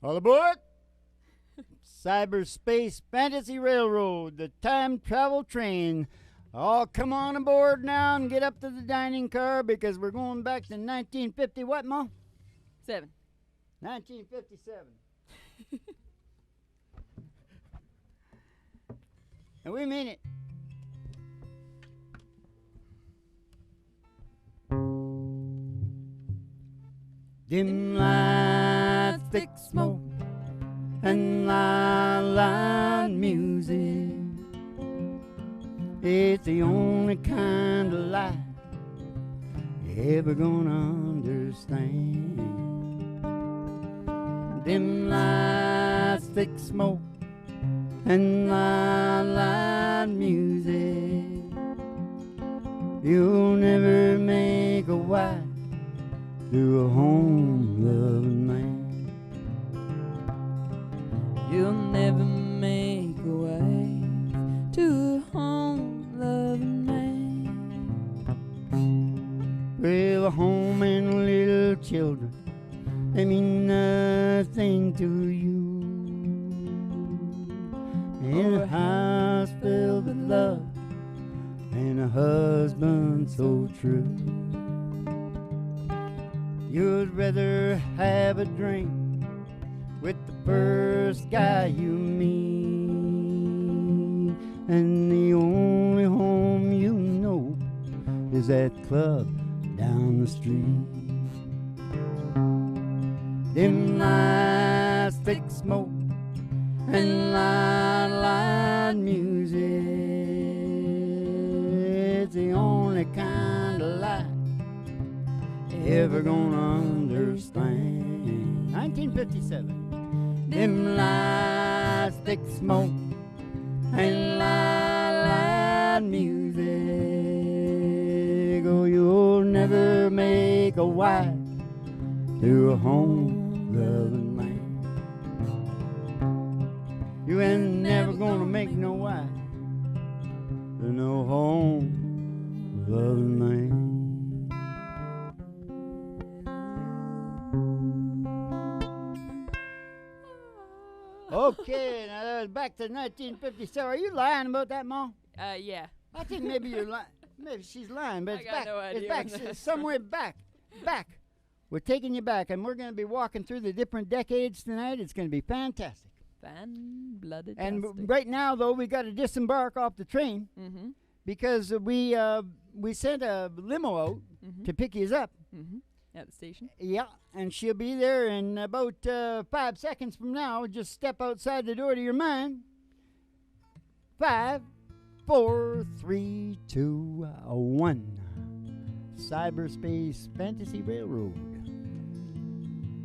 All aboard! Cyberspace Fantasy Railroad, the time travel train. Oh, come on aboard now and get up to the dining car because we're going back to 1950. What, Ma? 7. 1957. And we mean it. Dim lights, thick smoke, and loud music. It's the only kind of life you're ever gonna understand. Dim lights, thick smoke, and loud music. You'll never make a wife to a home-loving man. You'll never make a wife to a home-loving man. Well, a home and little children, they mean nothing to you. In a house filled with love and a husband so true. You'd rather have a drink with the first guy you meet, and the only home you know is that club down the street. Dim lights, thick smoke, and loud music. It's the only kind of life ever gonna understand. 1957. Dim lights, thick smoke, and loud music. Oh, you'll never make a wife to a home-loving man. You ain't never gonna make no wife to no home-loving man. Okay, now that was back to 1957. Are you lying about that, Mom? Yeah. I think maybe you're lying. Maybe she's lying, but I it's got back. no idea It's back. when that It's somewhere back. Back. We're taking you back, and we're going to be walking through the different decades tonight. It's going to be fantastic. Fan-blooded. And right now, though, we got to disembark off the train because we sent a limo out to pick you up. At the station. Yeah, and she'll be there in about 5 seconds from now. Just step outside the door to your mind. 5, 4, 3, 2, 1. Cyberspace Fantasy Railroad.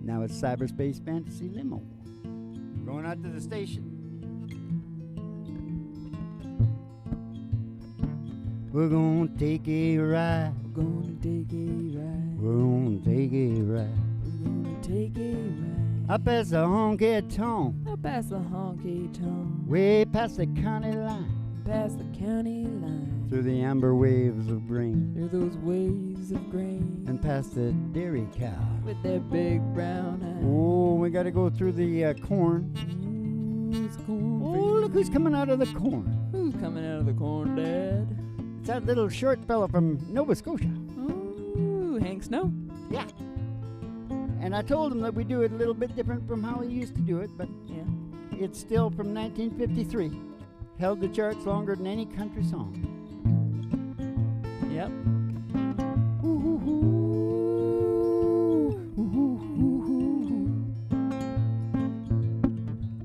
Now it's Cyberspace Fantasy Limo. Going out to the station. We're gonna take a ride. We're gonna take a ride. We're gonna take a ride. We're gonna take a ride. Up past the HonkyTonk. Up past the HonkyTonk. Way past the county line. Past the county line. Through the amber waves of grain. Through those waves of grain. And past the dairy cow. With their big brown eyes. Oh, we gotta go through the corn. It's corn. Oh, look who's coming out of the corn. Who's coming out of the corn, Dad? It's that little short fella from Nova Scotia. Ooh, Hank Snow? Yeah. And I told him that we do it a little bit different from how we used to do it, but Yeah. it's still from 1953. Held the charts longer than any country song. Yep.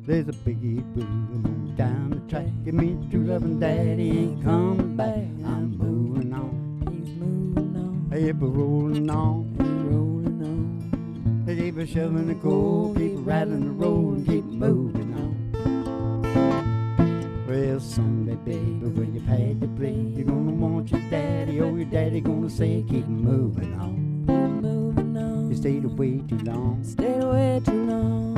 There's a biggie moving down the track. Give me true loving daddy ain't coming back. I'm moving on. He's moving on. Hey, we're rolling on. He's rolling on. They keep a shoveling the coal, keep rattling the road, and keep moving on. Well, someday, baby, when you've had to play, you're gonna want your daddy, oh, your daddy gonna say, keep moving on. Keep moving on. You stayed away too long. Stayed away too long.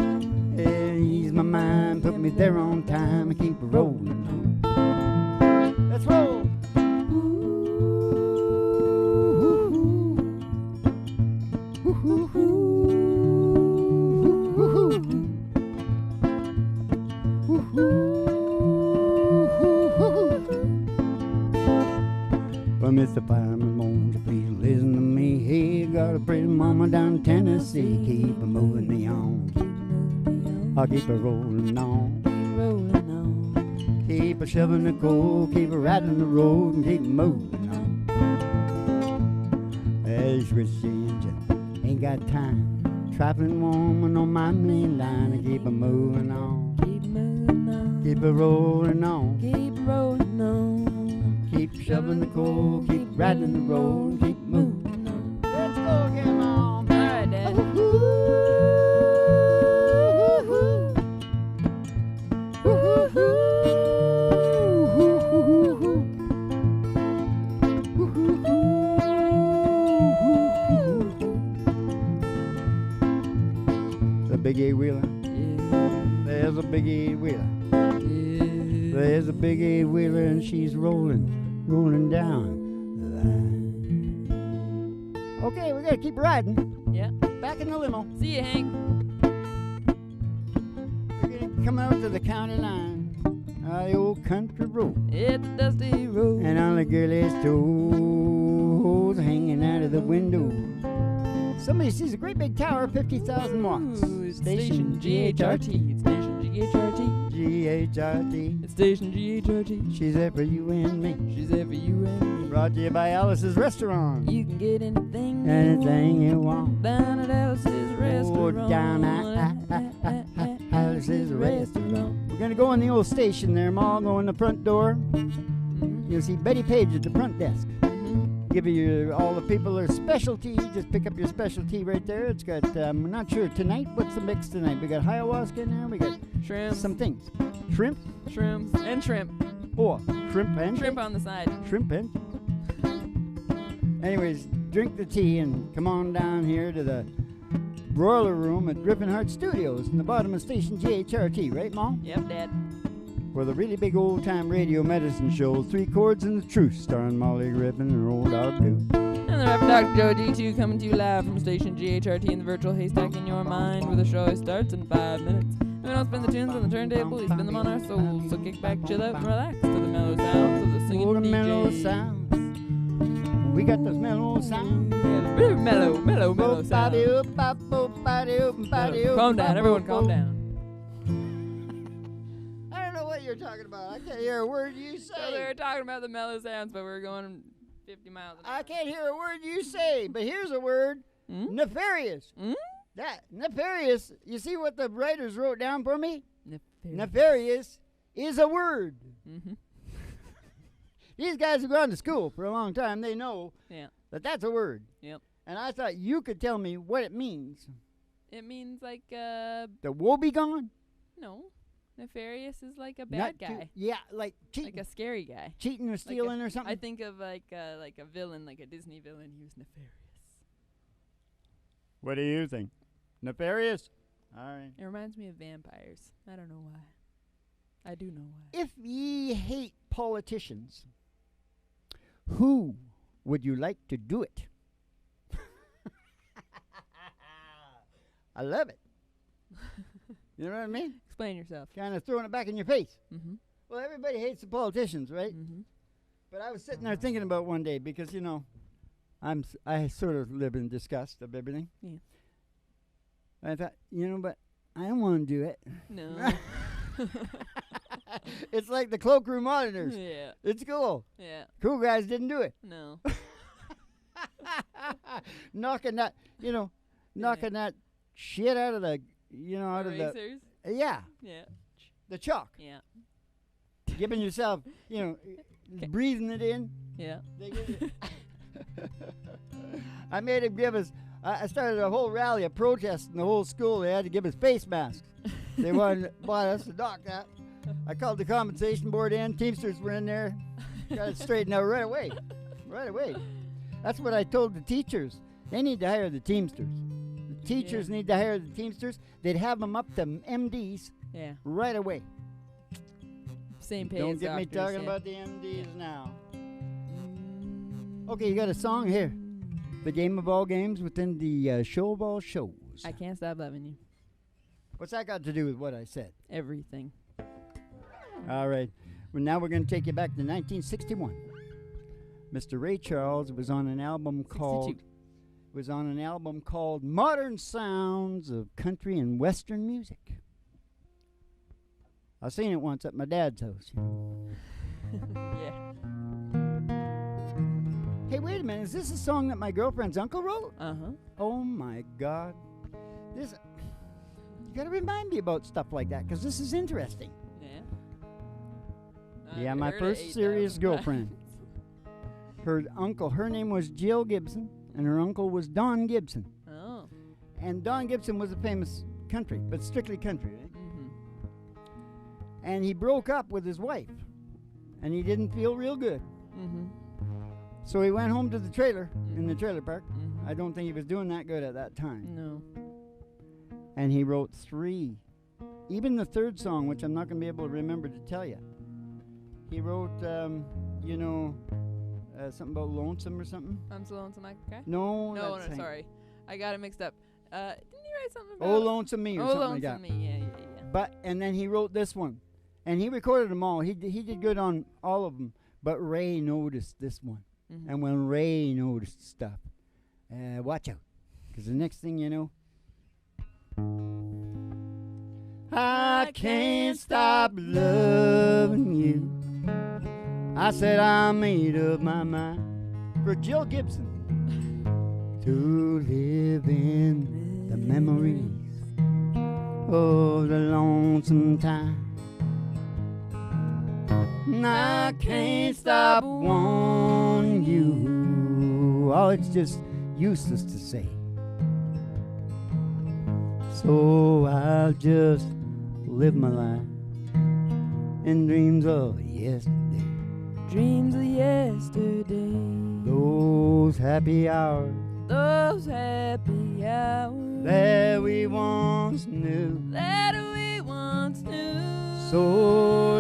Yeah, ease my mind, put me there on time, and keep rolling on. Let's roll. Well, Mr. Fireman, won't you please listen to me? Hey, got a pretty mama down in Tennessee. Keep moving me on. I'll keep her rolling on. Rolling on. Keep her shoving the coal. Keep her riding the road and keep moving on. As Christy engine ain't got time. Traveling woman on my main line. I keep her moving on. Keep moving on. Keep her rolling on. Keep rolling on. Keep shoving the coal, keep riding the road, keep moving on. Let's go again, Mom. All right, Dad. The big eight-wheeler. Yeah. There's a big eight-wheeler. Yeah. There's a big eight-wheeler and she's rolling down the line. Okay, we gotta keep riding. Yeah. Back in the limo. See you, Hank. We're gonna come out to the county line. The old country road. It's a dusty road. And all the girlies' toes hanging out of the window. Somebody sees a great big tower, 50,000 watts. Ooh, it's station GHRT. It's station GHRT. GHRT. It's station GHRT. She's there for you and me. She's there for you and me. Brought to you by Alice's Restaurant. You can get anything You want. down at Alice's restaurant. Down at Alice's Restaurant. We're going to go in the old station there, Ma. Go in the front door. Mm-hmm. You'll see Betty Page at the front desk. Mm-hmm. Give you all the people their specialty. Just pick up your specialty right there. It's got, I'm not sure tonight. What's the mix tonight? We got ayahuasca in there. We got Shrimp. some things. Shrimp. Shrimps. And shrimp. Oh, shrimp and Shrimp on the side. shrimp and. Anyways, drink the tea and come on down here to the broiler room at Griffin Hart Studios in the bottom of station GHRT, right, Mom? Yep, Dad. For the really big old-time radio medicine show, Three Chords and the Truth, starring Molly Griffin and Old Dog Blue. And the Reverend Dr. Joe G2 coming to you live from station GHRT in the virtual haystack in your mind, where the show starts in 5 minutes. And we don't spin the tunes on the turntable, we spin them on our souls. So kick back, chill out, and relax to the mellow sounds of the singing Oh, the DJ. mellow sounds. We got the mellow sound. Yeah, the very mellow sound. Calm down, everyone, calm down. I don't know what you're talking about. I can't hear a word you So they say. were talking about the mellow sounds, but we were going 50 miles an hour. I can't hear a word you say, but here's a word. Mm? Nefarious. Mm? That nefarious. You see what the writers wrote down for me? Nefarious. Nefarious is a word. Mm-hmm. These guys have gone to school for a long time. They know Yeah. that that's a word. Yep. And I thought you could tell me what it means. It means like, The woe be gone? no. Nefarious is like a Not bad too- guy. yeah, like cheating, Like a scary guy. cheating or stealing or something. I think of like a villain, like a Disney villain. He was nefarious. What do you think? Nefarious? All right. It reminds me of vampires. I don't know why. I do know why. If ye hate politicians, who would you like to do it? I love it. You know what I mean? Explain yourself. Kind of throwing it back in your face. Mm-hmm. Well, everybody hates the politicians, right? Mm-hmm. But I was sitting there thinking about one day because, you know, I sort of live in disgust of everything. Yeah. I thought, you know, but I don't want to do it. No. It's like the cloakroom auditors. Yeah. It's cool. Yeah. Cool guys didn't do it. No. knocking that, you know, knocking that shit out of the, you know, out of the, Erasers? yeah, Yeah. the chalk. Yeah. Giving yourself, you know, 'Kay. breathing it in. Yeah. They give you I made him give us. I started a whole rally of protest in the whole school. They had to give us face masks. They wanted us to knock that. I called the compensation board in. Teamsters were in there. Got it straightened out right away. Right away. That's what I told the teachers. They need to hire the Teamsters. The teachers need to hire the Teamsters. They'd have them up to MDs Yeah. right away. Same pay Don't as get me doctors, talking yeah. about the MDs now. Okay, you got a song here. The game of all games within the show of all shows. I can't stop loving you. What's that got to do with what I said? Everything. All right. Well, now we're going to take you back to 1961. Mr. Ray Charles was on an album called Modern Sounds of Country and Western Music. I seen it once at my dad's house. Yeah. Hey, wait a minute. Is this a song that my girlfriend's uncle wrote? Uh-huh. Oh, my God. You got to remind me about stuff like that, because this is interesting. Yeah. My first serious girlfriend. Her name was Jill Gibson, and her uncle was Don Gibson. Oh. And Don Gibson was a famous country, but strictly country, right? Mm-hmm. And he broke up with his wife, and he didn't feel real good. Mm-hmm. So he went home to the trailer, in the trailer park. Mm-hmm. I don't think he was doing that good at that time. No. And he wrote 3. Even the third song, which I'm not going to be able to remember to tell you. He wrote, something about lonesome or something. I'm so lonesome I can cry? No, No, that's sorry. I got it mixed up. Didn't you write something about... Oh, Lonesome Me or Oh, something like that. Lonesome Me, yeah. But, and then he wrote this one. And he recorded them all. He did good on all of them. But Ray noticed this one. Mm-hmm. And when Ray noticed stuff, watch out. Because the next thing you know, I can't stop loving you. I said I made up my mind for Jill Gibson to live in the memories of the lonesome time. And I can't stop wanting you. Oh, it's just useless to say. So I'll just live my life in dreams of yesterday. Dreams of yesterday. Those happy hours. Those happy hours. That we once knew. That we once knew. So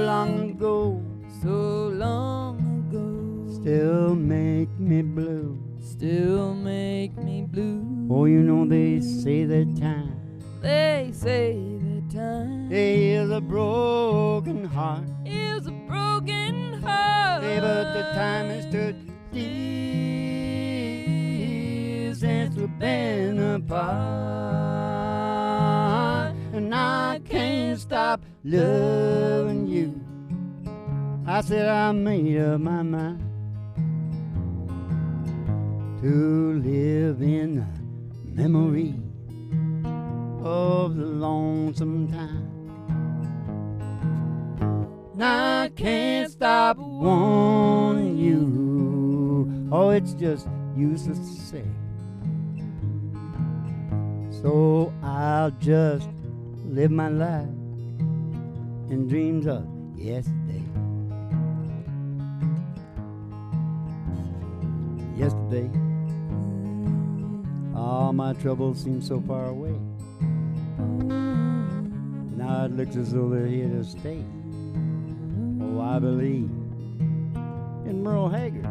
long ago. So long ago. Still make me blue. Still make me blue. Oh, you know they say that time. They say that time is a broken heart. is a broken heart. Hey, but the time has stood still since we've been apart. And I can't stop loving you. I said I made up my mind to live in the memory of the lonesome time. And I can't stop wanting you. Oh, it's just useless to say. So I'll just live my life in dreams of yesterday. Yesterday, all my troubles seem so far away. Now it looks as though they're here to stay. Oh, I believe in Merle Haggard.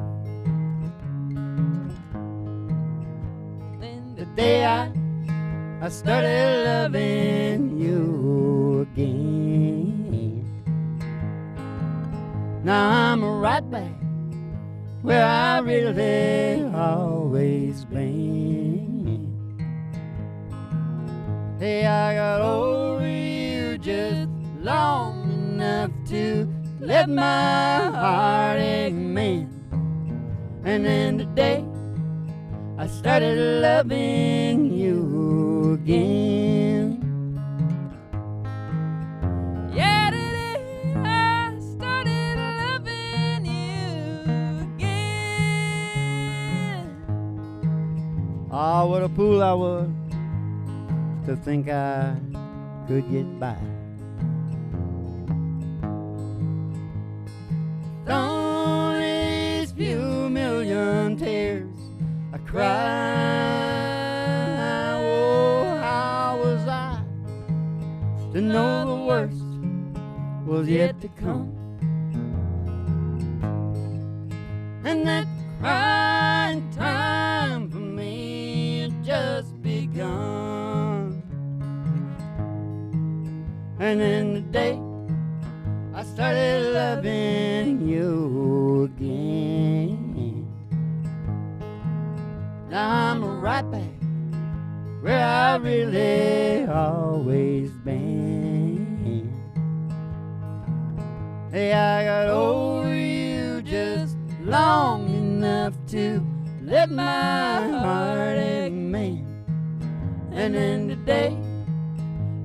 The day I started loving you again. Now I'm right back where I really always been. Hey, I got over you just long enough to let my heartache mend. And then today I started loving you again. Yeah, today I started loving you again. Ah, what a fool I was to think I could get by. Only these few million tears I cry. Oh, how was I to know the worst was yet to come? And that crying time for me had just begun. And then the day I started loving you again. Now I'm right back where I really always been. Hey, I got over you just long enough to let my heart amen. And then today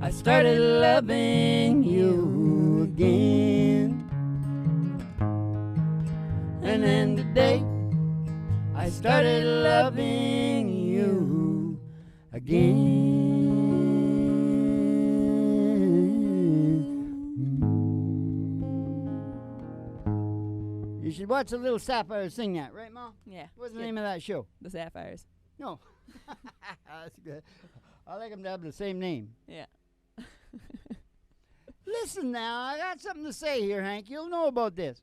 I started loving you again. And then today I started loving you again. You should watch the Little Sapphires sing that, right, Ma? Yeah. What's the name of that show? The Sapphires. No. That's good. I like them to have the same name. Yeah. Listen now, I got something to say here, Hank. You'll know about this.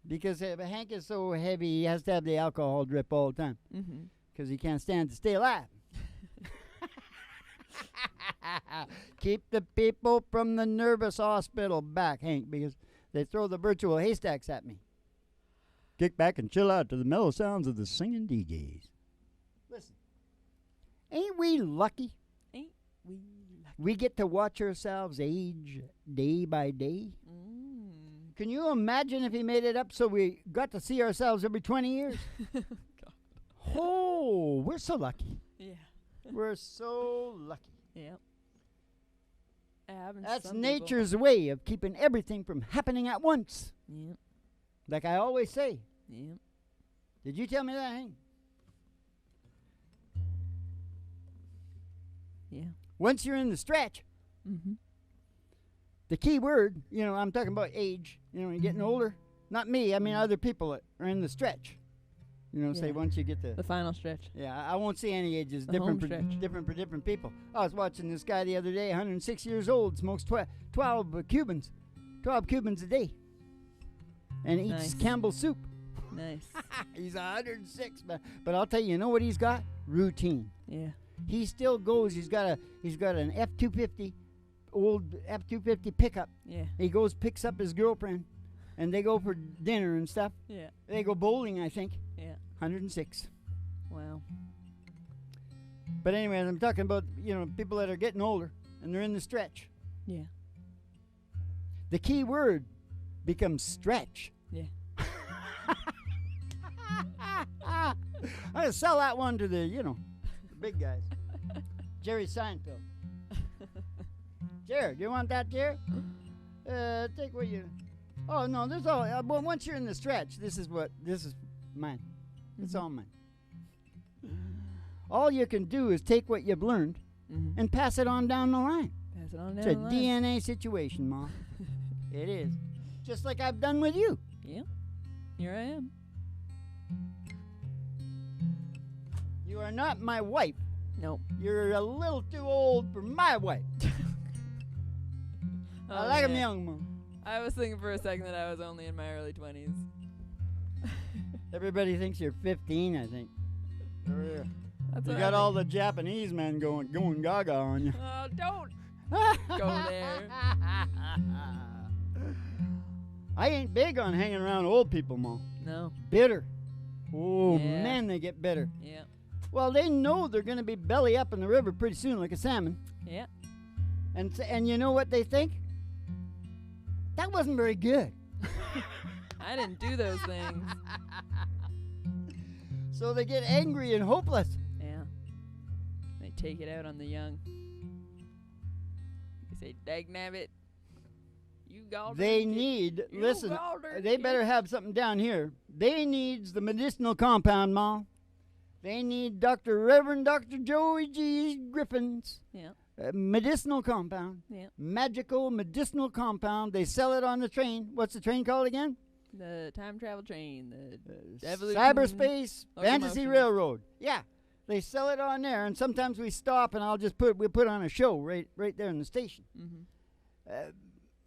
Because Hank is so heavy, he has to have the alcohol drip all the time. Mm-hmm. Because he can't stand to stay alive. Keep the people from the nervous hospital back, Hank, because they throw the virtual haystacks at me. Kick back and chill out to the mellow sounds of the singing DJs. Listen, ain't we lucky? Ain't we lucky? We get to watch ourselves age day by day. Can you imagine if he made it up so we got to see ourselves every 20 years? Oh, we're so lucky. Yeah. We're so lucky. Yep. That's nature's way of keeping everything from happening at once. Yep. Like I always say. Yep. Did you tell me that, Hank? Yeah. Once you're in the stretch, Mm-hmm. the key word, I'm talking about age, you're getting older. Not me, I mean other people that are in the stretch. Say Yeah. once you get to... The final stretch. Yeah, I won't say any ages. The Different home for stretch. different people. I was watching this guy the other day, 106 years old, smokes 12 Cubans. 12 Cubans a day. And eats Nice. Campbell's soup. Nice. He's 106, but I'll tell you, what he's got? Routine. Yeah. He still goes. He's got an F-250, old F-250 pickup. Yeah. He goes, picks up his girlfriend, and they go for dinner and stuff. Yeah. They go bowling, I think. Yeah. 106. Wow. But anyways, I'm talking about, people that are getting older and they're in the stretch. Yeah. The key word becomes stretch. Yeah. I'm going to sell that one to the big guys. Jerry Seinfeld. Jerry, do you want that, Jerry? Take what you... Oh, no, there's all... Well, once you're in the stretch, this is mine. It's all mine. All you can do is take what you've learned and pass it on down the line. Pass it on down It's the a line. DNA situation, Mom. It is. Just like I've done with you. Yeah. Here I am. You are not my wife. Nope. You're a little too old for my wife. I like him young, Mom. I was thinking for a second that I was only in my early 20s. Everybody thinks you're 15, I think. That's You what got I all think. the Japanese men going gaga on you. Oh, don't go there. I ain't big on hanging around old people, Mom. No. Bitter. Oh, Yeah. man, they get bitter. Yeah. Well, they know they're going to be belly up in the river pretty soon like a salmon. Yeah. And you know what they think? That wasn't very good. I didn't do those things. So they get angry and hopeless. Yeah. They take it out on the young. They say, "Dagnabbit, you galled They need, listen, they better have something down here. They needs the medicinal compound, Ma. They need Reverend Dr. Joey G. Griffin's Yeah. medicinal compound. Yeah. Magical medicinal compound. They sell it on the train. What's the train called again? The time travel train. The evolution. Cyberspace Fantasy locomotion. Railroad. Yeah. They sell it on there, and sometimes we stop, and we'll put on a show right there in the station. Mm-hmm.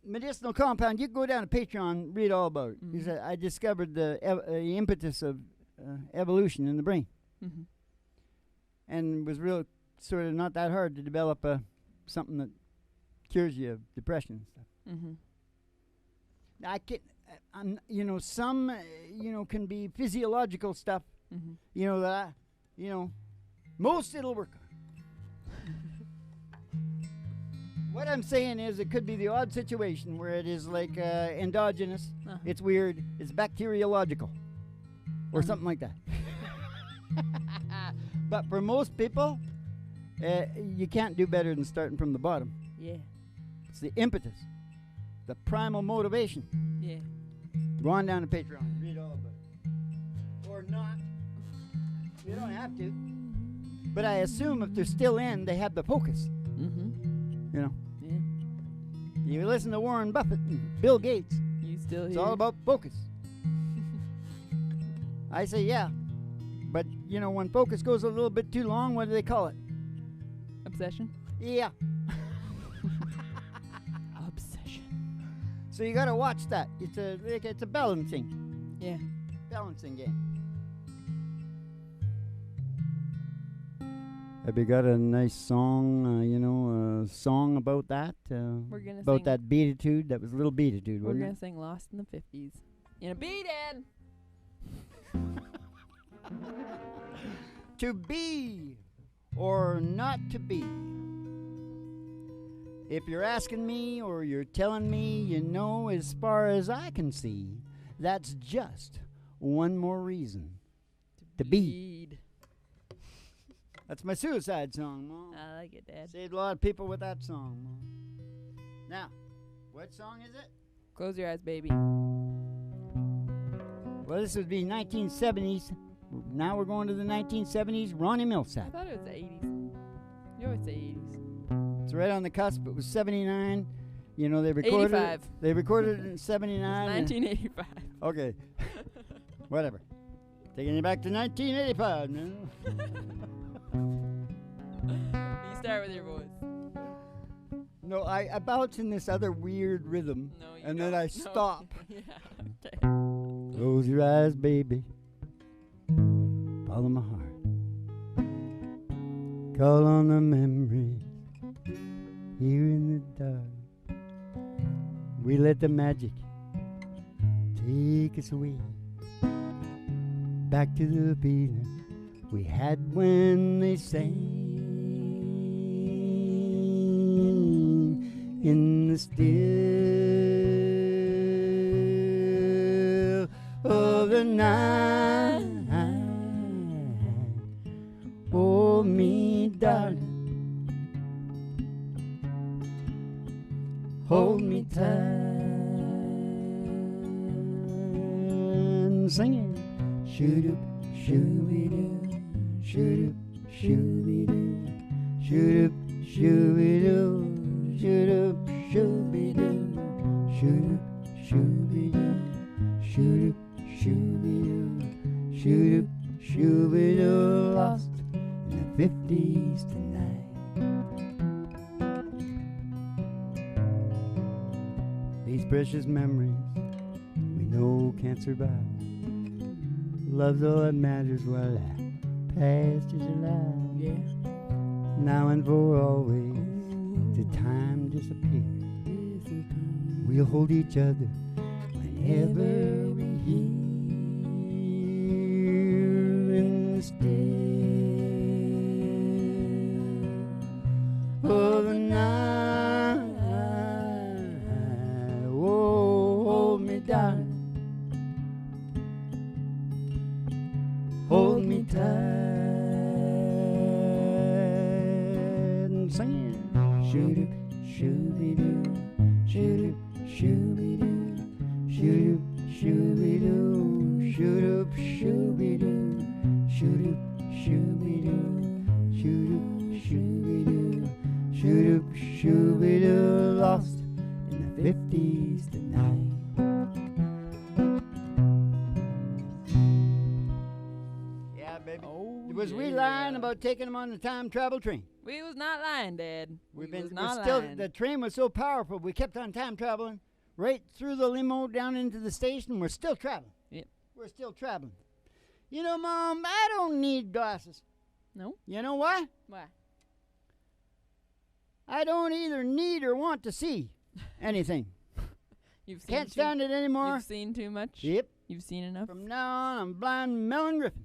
Medicinal compound. You can go down to Patreon, read all about it. He Mhm. said, I discovered the impetus of evolution in the brain, Mm-hmm. and it was real sort of not that hard to develop something that cures you of depression and stuff. Mm-hmm. I can, some, can be physiological stuff. Mm-hmm. Most it'll work on. What I'm saying is it could be the odd situation where it is like endogenous. Uh-huh. It's weird. It's bacteriological. Or something like that. But for most people, you can't do better than starting from the bottom. Yeah. It's the impetus. The primal motivation. Yeah. Go on down to Patreon. Read all about it. Or not. You don't have to. But I assume if they're still in, they have the focus. Mm-hmm. Yeah. You listen to Warren Buffett and Bill Gates. You still It's here? all about focus. I say yeah. But, when focus goes a little bit too long, what do they call it? Obsession? Yeah. Obsession. So you got to watch that. It's a balancing. Yeah. Balancing game. Have you got a nice song, a song about that? We're gonna about sing. that beatitude? That was a little beatitude, We're wasn't gonna it? sing "Lost in the '50s" in a beat-in. To be or not to be. If you're asking me or you're telling me, as far as I can see, that's just one more reason to be. That's my suicide song, Mom. I like it, Dad. Saved a lot of people with that song, Mom. Now, what song is it? Close your eyes, baby. Well, this would be 1970s. Now we're going to the 1970s. Ronnie I Millsap. thought it was the '80s. You always say '80s. It's right on the cusp. It was 79. They recorded 85. They recorded it in 79. 1985. Okay. Whatever. Taking you back to 1985 now. You start with your voice. No, I bounce in this other weird rhythm. No, you And don't. then I No. stop. Yeah. Okay. Close your eyes, baby. Follow my heart. Call on the memories here in the dark. We let the magic take us away back to the feeling we had when they sang in the still of the night. Hold me, darling. Hold me tight and sing it. Shoot up, shoo-be-doo, shoot up, shoo-be-doo, shoot up, shoo-be-doo, shoot up, shoo-be-doo, shoot up, shoo-be-doo, shoot up, shoo-be-doo, shoot up, shoo-be-doo. Lost in the 50s tonight. These precious memories we know can't survive. Love's all that matters while that past is alive. Yeah. Now and for always, till time disappears. We'll hold each other whenever we hear in the still of the night. Oh, hold me, darling. Hold me tight and sing it. Shoot up, shoo-be-doo, shoot up, shoo-be-doo, shoot up, shoo-be-doo, shoot up, shoo-be-doo, shoot up, shoo-be-doo, shoot up, shoo-be-doo, shoot up, shoo-be-doo. Lost in the 50s tonight. Yeah, baby. Oh, Was we lying about taking them on the time travel train? We was not lying, Dad. We're not still, lying. the train was so powerful, we kept on time traveling right through the limo down into the station. We're still traveling. Yep. We're still traveling. Mom, I don't need glasses. No? You know why? Why? I don't either need or want to see anything. You've seen Can't stand it anymore. You've seen too much? Yep. You've seen enough? From now on, I'm Blind Melon Griffin.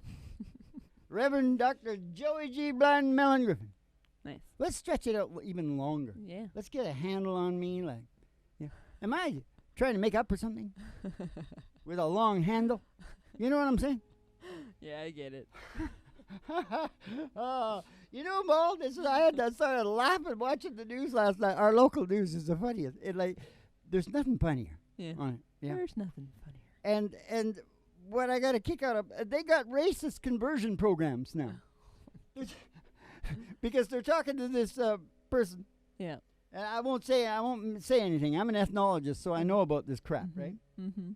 Reverend Dr. Joey G. Blind Melon Griffin. Nice. Let's stretch it out even longer. Yeah. Let's get a handle on me. Like, yeah. Am I trying to make up for something with a long handle? You know what I'm saying? Yeah, I get it. You know, Mo, I started laughing watching the news last night. Our local news is the funniest. There's nothing funnier Yeah. on it. Yeah. There's nothing funnier. And what I got a kick out of, they got racist conversion programs now. Because they're talking to this person. Yeah. And I won't say anything. I'm an ethnologist, so I know about this crap, right? Mm-hmm.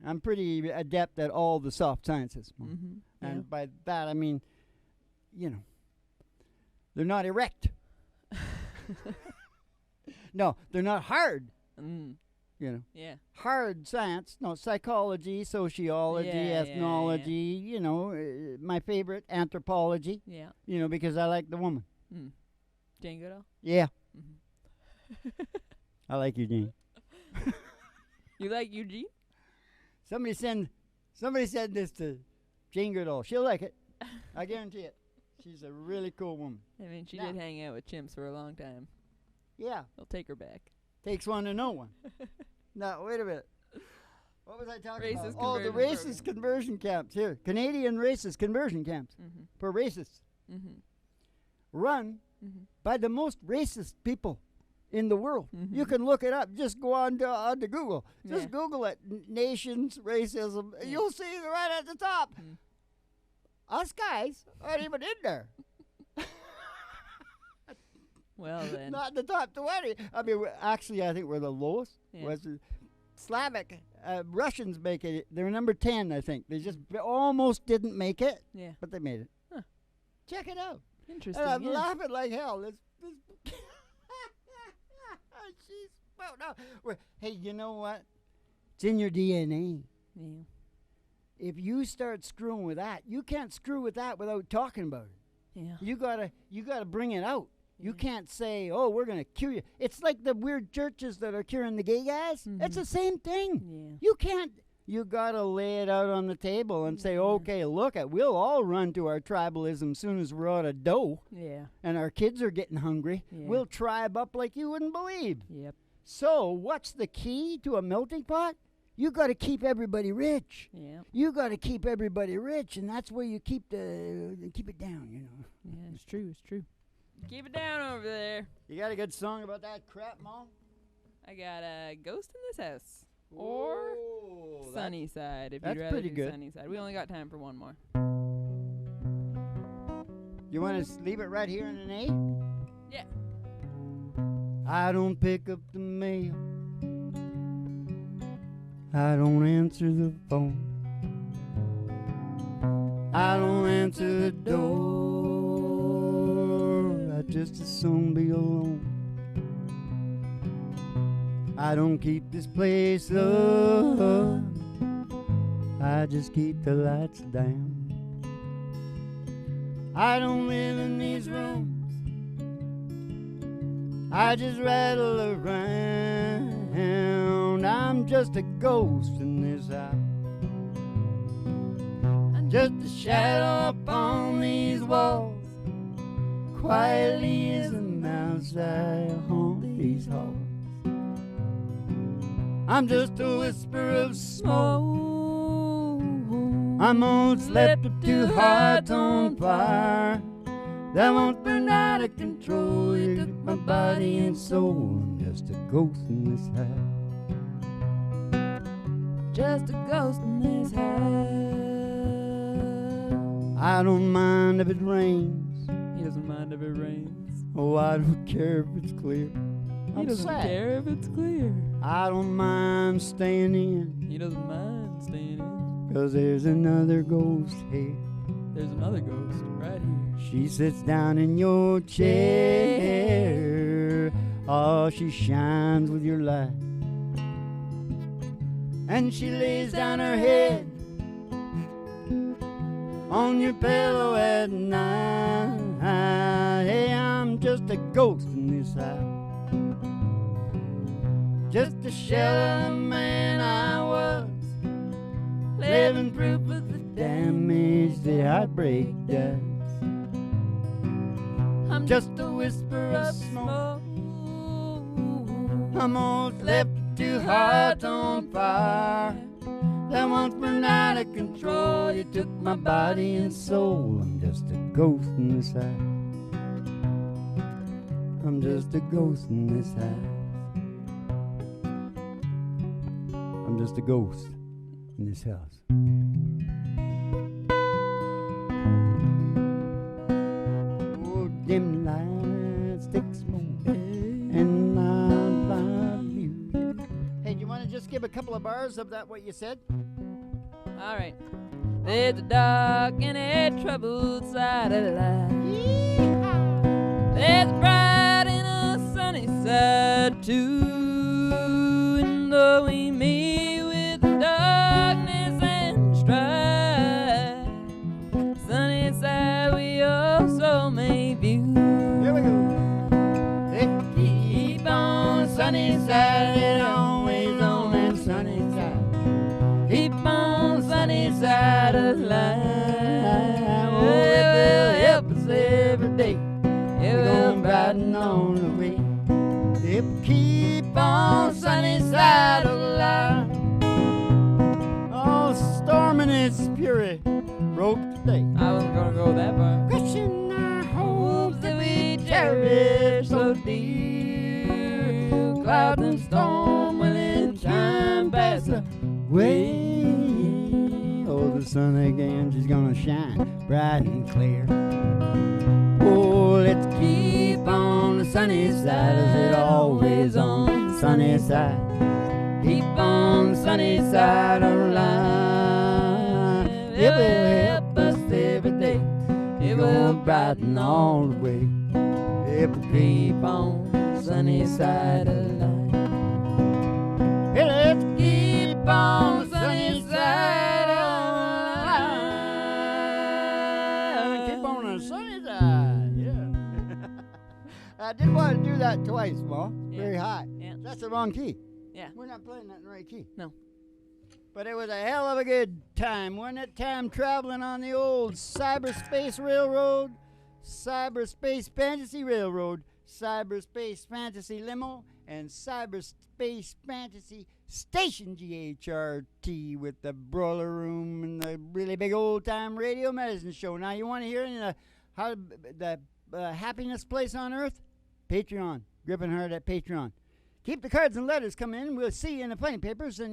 I'm pretty adept at all the soft sciences. Mm-hmm. And by that, I mean, they're not erect. No, they're not hard. Mm. Yeah. Hard science. No, psychology, sociology, ethnology, my favorite, anthropology. Yeah. Because I like the woman. Mm. Jane Goodall? Yeah. Mm-hmm. I like you, Jane. You like Eugene? Somebody said this to Jane Goodall. She'll like it. I guarantee it. She's a really cool woman. I mean, she did hang out with chimps for a long time. Yeah. They'll take her back. Takes one to know one. Now, wait a minute. What was I talking Racist about? The racist conversion camps. Here. Canadian racist conversion camps for racists. Mm-hmm. Run by the most racist people in the world. Mm-hmm. You can look it up. Just go on to Google. Just Google it. Nations, racism. Yeah. You'll see it right at the top. Mm. Us guys aren't even in there. Well, then. Not in the top 20. I mean, actually, I think we're the lowest. Yeah. Slavic Russians make it. They're number 10, I think. They just almost didn't make it, Yeah. but they made it. Huh. Check it out. Interesting. And I'm yeah. laughing like hell. This Jeez. Well, no. Hey, you know what? It's in your DNA. Yeah. If you start screwing with that, you can't screw with that without talking about it. Yeah. You gotta bring it out. You Yeah. can't say, "Oh, we're gonna cure you." It's like the weird churches that are curing the gay guys. It's the same thing. Yeah. You can't. You gotta lay it out on the table and say, Yeah. "Okay, look, we'll all run to our tribalism soon as we're out of dough, Yeah. and our kids are getting hungry. Yeah. We'll tribe up like you wouldn't believe." Yep. So, what's the key to a melting pot? You got to keep everybody rich. Yeah. You got to keep everybody rich, and that's where you keep it down. Yeah, it's true. It's true. Keep it down over there. You got a good song about that crap, Mom? I got a Ghost in This House. Or Ooh, Sunny Side, if that's you'd rather pretty do good. Sunny Side. We only got time for one more. You want to leave it right here in an A? Yeah. I don't pick up the mail. I don't answer the phone. I don't answer the door. I just as soon be alone. I don't keep this place up. I just keep the lights down. I don't live in these rooms. I just rattle around. I'm just a ghost in this house. I'm just a shadow upon these walls. Quietly as a mouse I haunt these halls. I'm just a whisper of smoke. I'm old, slept up to hearts on fire that won't burn out of control. You took my body and soul. I'm just a ghost in this house. Just a ghost in this house. I don't mind if it rains. He doesn't mind if it rains. Oh, I don't care if it's clear. He doesn't care if it's clear. I don't mind staying in. He doesn't mind staying in. 'Cause there's another ghost here. There's another ghost right here. She sits down in your chair. Oh, she shines with your light. And she lays down her head on your pillow at night. Hey, I'm just a ghost in this house. just a shell of the man I was, living proof of the damage that heartbreak does. I'm just a whisper of smoke. Almost left two hearts on fire that once burned out of control. You took my body and soul. I'm just a ghost in this house. I'm just a ghost in this house. I'm just a ghost in this house. Oh, dim lights, thick smoke, and loud music. Hey, do you want to just give a couple of bars of that, what you said? All right. There's a dark and a troubled side of life. There's a bright and a sunny side too. And though we meet with darkness and strife, sunny side we also may view. Here we go. Keep on sunny side, and always on that sunny side. Keep on sunny side of life. Oh, it will help us every day. It will brighten on the way. If we keep on sunny side of life. Oh, storm in its fury broke today. I wasn't gonna go that far. Crushing our hopes that we cherish so dear. Clouds and storm will in time pass away. Oh, the sun again, she's gonna shine bright and clear. Oh, let's keep on the sunny side, as it always on the sunny side. Keep on the sunny side of life. It will help us every day. It will brighten all the way. If we keep on the sunny side of life. Hey, let's keep on the sunny side of life. Keep on the sunny side, yeah. I did want to do that twice, Ma. Very high. Yeah. That's the wrong key. Yeah. We're not playing that in the right key. No. But it was a hell of a good time. Wasn't it time traveling on the old Cyberspace Railroad, Cyberspace Fantasy Railroad, Cyberspace Fantasy Limo, and Cyberspace Fantasy Station GHRT with the broiler room and the really big old time radio medicine show. Now you want to hear the happiness place on earth? Patreon. Gripping Heart at Patreon. Keep the cards and letters coming in. We'll see you in the funny papers. And